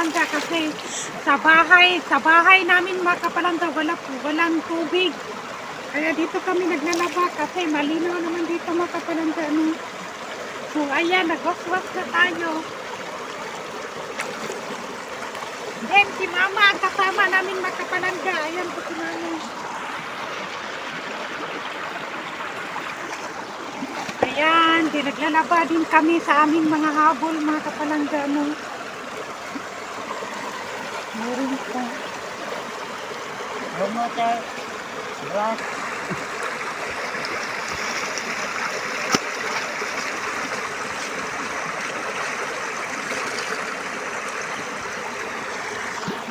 kapalangga kasi sa bahay namin mga kapalangga walang tubig. Kaya dito kami naglalaba kasi malinaw naman dito mga kapalangga. No? So ayan, nagwaswas na tayo. Then si mama ang kasama namin mga kapalangga. Ayan po si mama. Ayan, naglalaba din kami sa aming mga habol mga kapalangga. No? Meron pa. Promoter. Rock.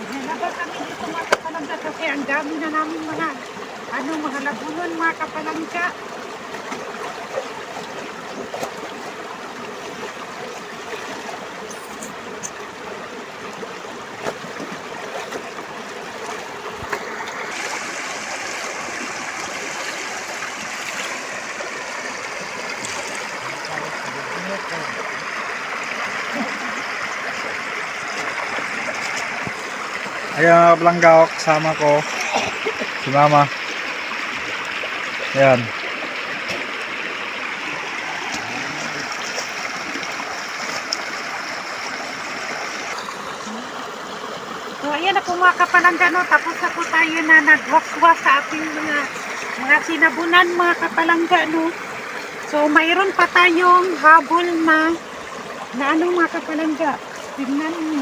Naglalaba kami dito mga kapalangga kasi ang dami na namin mga labunon mga kapalangga. Ayan mga kapalangga, kasama ko si mama. Ayan. So ayan na po mga kapalangga, no? Tapos na po tayo na nagwaswas sa ating mga sinabunan mga kapalangga. No? So mayroon pa tayong habol na mga kapalangga. Tignan mo.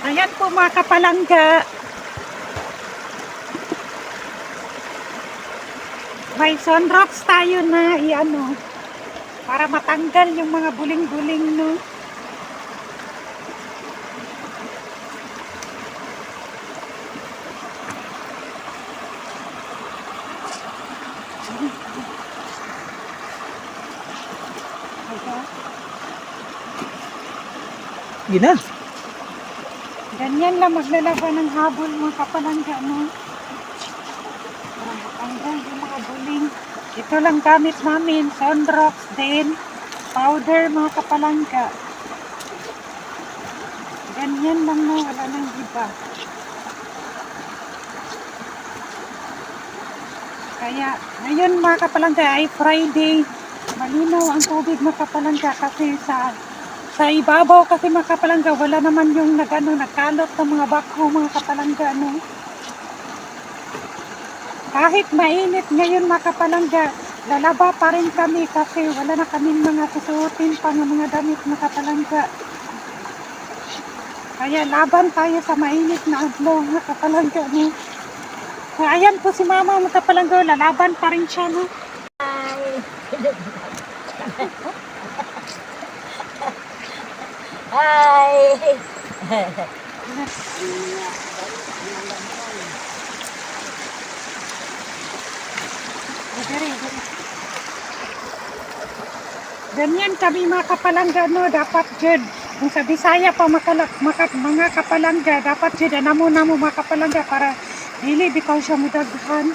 Ayan po mga kapalangga. May sunrocks tayo na para matanggal yung mga buling-buling, no? Gina. Ganyan lang maglalaba ng habol mga kapalangga, no? Para matanggal yung mga buling. Ito lang gamit namin, sunrocks din, powder mga kapalangga. Ganyan lang, no? Wala nang iba. Kaya ngayon mga kapalangga ay Friday. Malinaw ang tubig mga kapalangga kasi sa ibabaw kasi mga kapalangga wala naman yung nagkalot ng mga bakho mga kapalangga, no? Kahit mainit ngayon mga kapalangga, lalaba pa rin kami kasi wala na kaming mga susuotin pa ng mga damit mga kapalangga. Kaya laban tayo sa mainit na adlaw mga kapalangga, no? So, ayan po si mama mga kapalangga, lalaban pa rin siya, no? Hi! Ganyan kami mga kapalangga, no? Dapat dyan. Kung sa Bisaya pa mga kapalangga, dapat dyan namo mga kapalangga para dili bitaw siya mudaghan.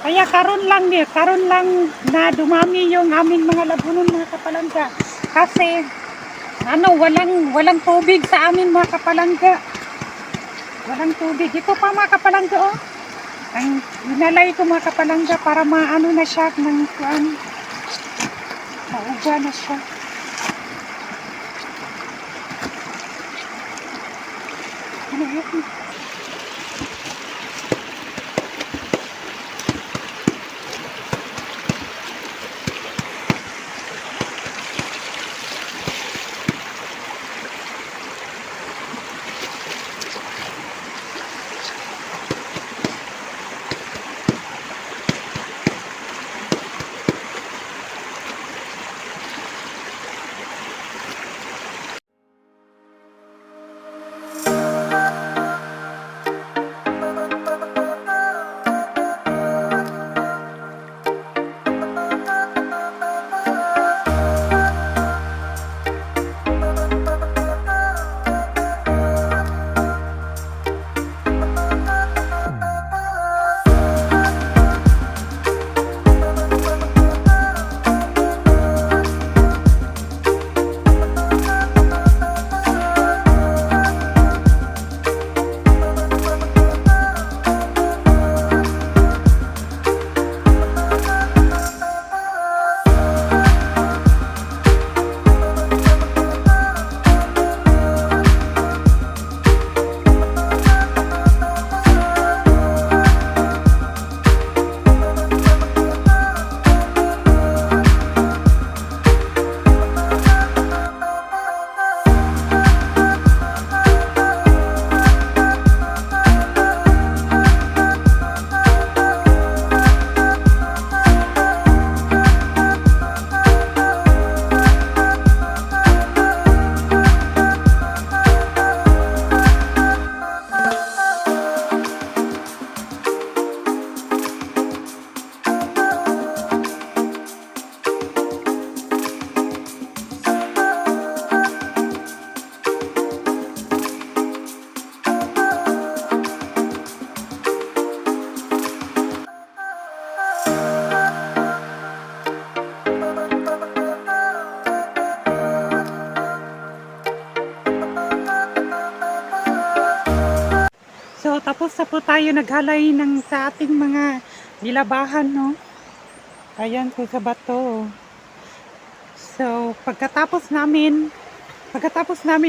Kaya karon lang na dumami yung aming mga labunon mga kapalangga. Kasi walang tubig sa amin mga kapalangga. Walang tubig. Ito pa mga kapalangga, oh. Ang inalay ko mga kapalangga para maano na siya ng mauga na siya. Ano yun? So, tapos na po tayo naghalay sa ating mga nilabahan, no? Ayan po sa bato. So, pagkatapos namin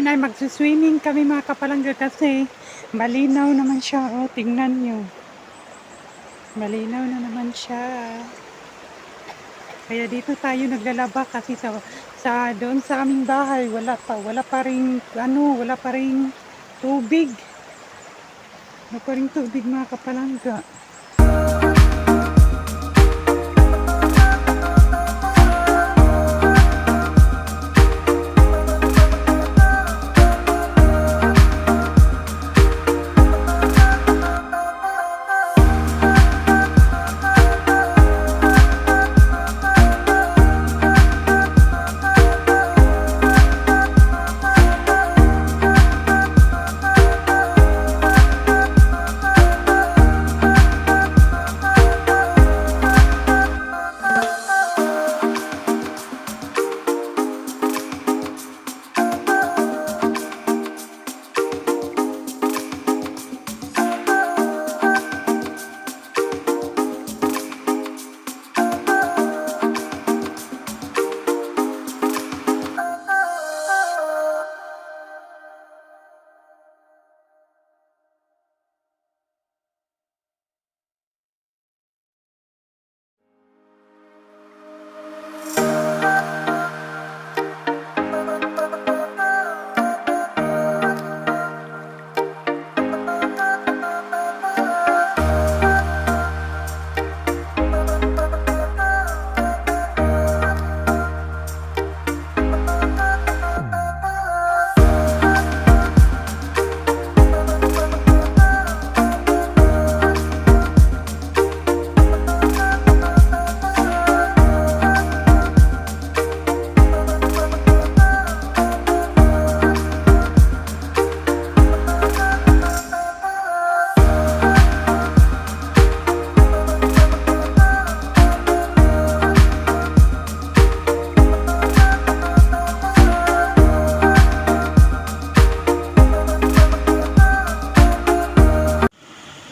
ay magsuswimming kami mga kapalangga kasi malinaw naman siya. Oh, tingnan nyo. Malinaw na naman siya. Kaya dito tayo naglalaba kasi sa doon sa aming bahay wala pa ring tubig. Wala pa ring tubig mga kapalangga.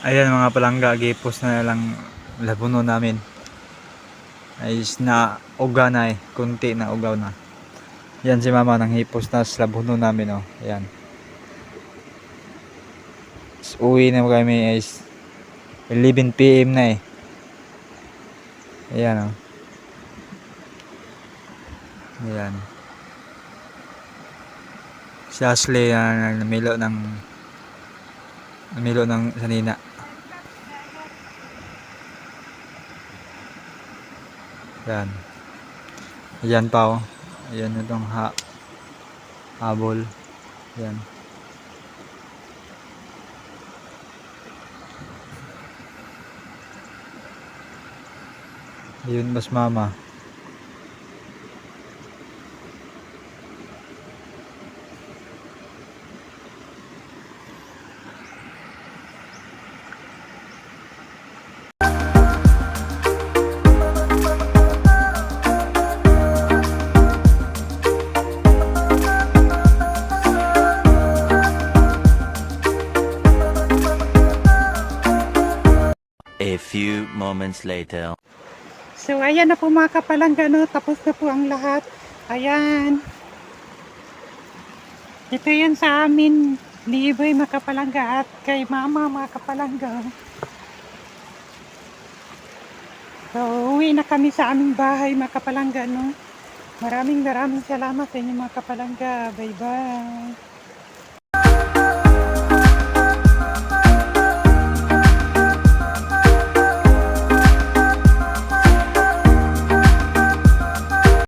Ayan mga palangga, gipos na lang labuno namin. Ay na uga na kunti na ugaw na. Yan si mama nang hipos na sa labuno namin oh. Ayan. Uwi na kami ay 11 PM na Ayan oh. Ayan. Si Ashley namilo ng sanina. Yan. Ayan pa oh. Ayan itong habol. Yan. Ayun mas mama. A few moments later. So, ayan na po mga kapalangga, no? Tapos na po ang lahat. Ayan. Ito yan sa amin ni Iboy mga kapalangga at kay mama mga kapalangga. So, uwi na kami sa aming bahay mga kapalangga, no? Maraming salamat sa inyo mga kapalangga. Bye-bye.